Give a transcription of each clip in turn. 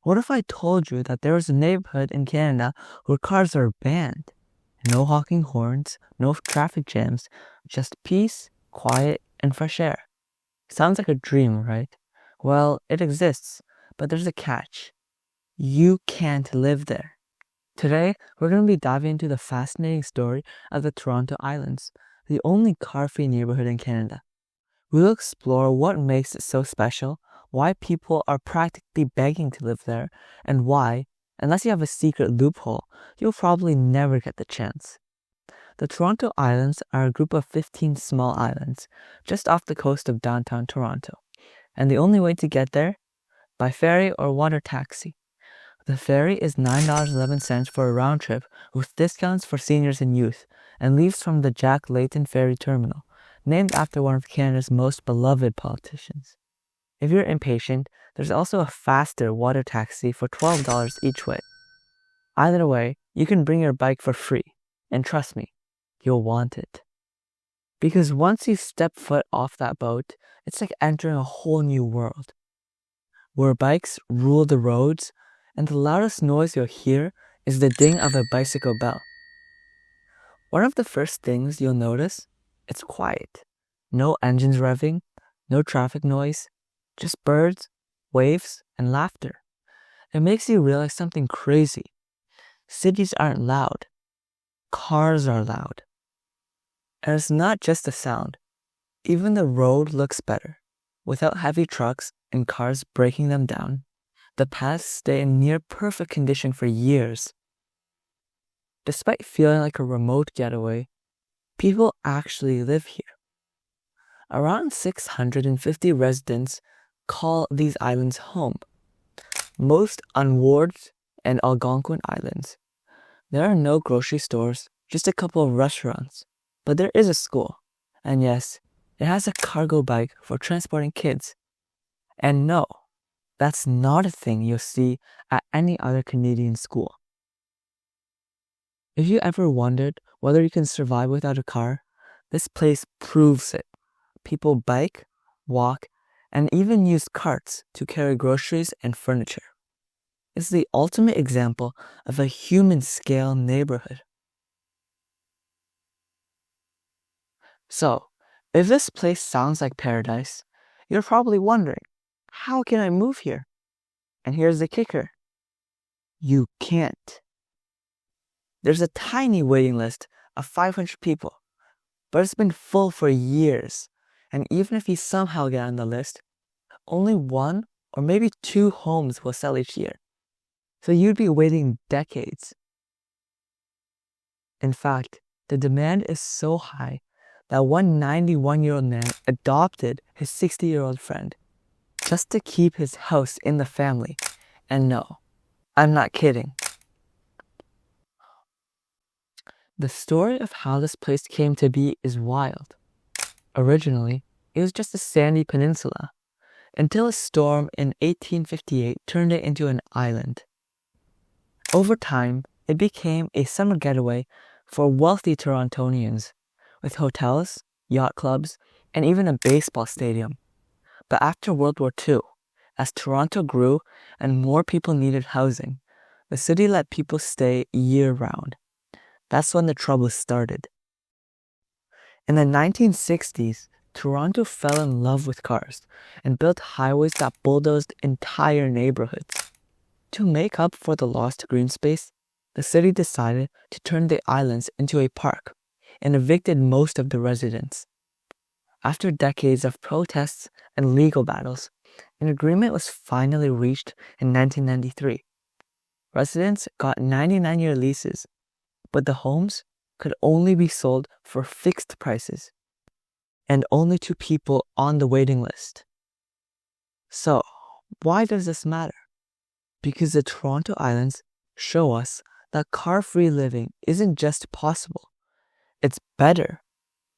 What if I told you that there is a neighborhood in Canada where cars are banned? No honking horns, no traffic jams, just peace, quiet, and fresh air. Sounds like a dream, right? Well, it exists, but there's a catch. You can't live there. Today, we're going to be diving into the fascinating story of the Toronto Islands, the only car-free neighborhood in Canada. We'll explore what makes it so special, why people are practically begging to live there, and why, unless you have a secret loophole, you'll probably never get the chance. The Toronto Islands are a group of 15 small islands just off the coast of downtown Toronto, and the only way to get there? By ferry or water taxi. The ferry is $9.11 for a round trip with discounts for seniors and youth, and leaves from the Jack Layton Ferry Terminal, named after one of Canada's most beloved politicians. If you're impatient, there's also a faster water taxi for $12 each way. Either way, you can bring your bike for free, and trust me, you'll want it. Because once you step foot off that boat, it's like entering a whole new world, where bikes rule the roads, and the loudest noise you'll hear is the ding of a bicycle bell. One of the first things you'll notice, it's quiet. No engines revving, no traffic noise, just birds, waves, and laughter. It makes you realize something crazy. Cities aren't loud. Cars are loud. And it's not just the sound. Even the road looks better. Without heavy trucks and cars breaking them down, the paths stay in near perfect condition for years. Despite feeling like a remote getaway, people actually live here. Around 650 residents call these islands home, most on Wards and Algonquin Islands. There are no grocery stores, just a couple of restaurants, but there is a school, and yes, it has a cargo bike for transporting kids. And no, that's not a thing you'll see at any other Canadian school. If you ever wondered whether you can survive without a car, this place proves it. People bike, walk, and even use carts to carry groceries and furniture. It's the ultimate example of a human-scale neighborhood. So, if this place sounds like paradise, you're probably wondering, how can I move here? And here's the kicker. You can't. There's a tiny waiting list of 500 people, but it's been full for years. And even if you somehow get on the list, only 1 or maybe 2 homes will sell each year. So you'd be waiting decades. In fact, the demand is so high that one 91-year-old man adopted his 60-year-old friend just to keep his house in the family. And no, I'm not kidding. The story of how this place came to be is wild. Originally, it was just a sandy peninsula, until a storm in 1858 turned it into an island. Over time, it became a summer getaway for wealthy Torontonians, with hotels, yacht clubs, and even a baseball stadium. But after World War II, as Toronto grew and more people needed housing, the city let people stay year-round. That's when the trouble started. In the 1960s, Toronto fell in love with cars and built highways that bulldozed entire neighborhoods. To make up for the lost green space, the city decided to turn the islands into a park and evicted most of the residents. After decades of protests and legal battles, an agreement was finally reached in 1993. Residents got 99-year leases, but the homes could only be sold for fixed prices and only to people on the waiting list. So, why does this matter? Because the Toronto Islands show us that car-free living isn't just possible, it's better.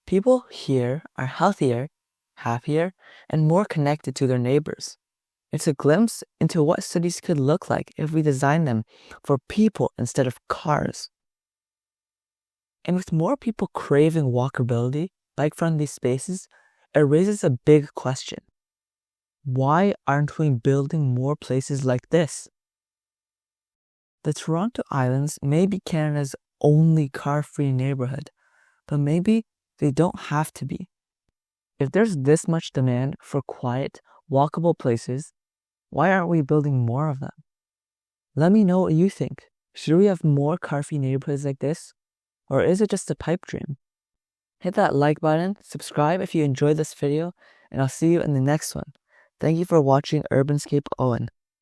People here are healthier, happier, and more connected to their neighbors. It's a glimpse into what cities could look like if we design them for people instead of cars. And with more people craving walkability, bike-friendly spaces, it raises a big question. Why aren't we building more places like this? The Toronto Islands may be Canada's only car-free neighborhood, but maybe they don't have to be. If there's this much demand for quiet, walkable places, why aren't we building more of them? Let me know what you think. Should we have more car-free neighborhoods like this? Or is it just a pipe dream? Hit that like button, subscribe if you enjoyed this video, and I'll see you in the next one. Thank you for watching Urbanscape Owen.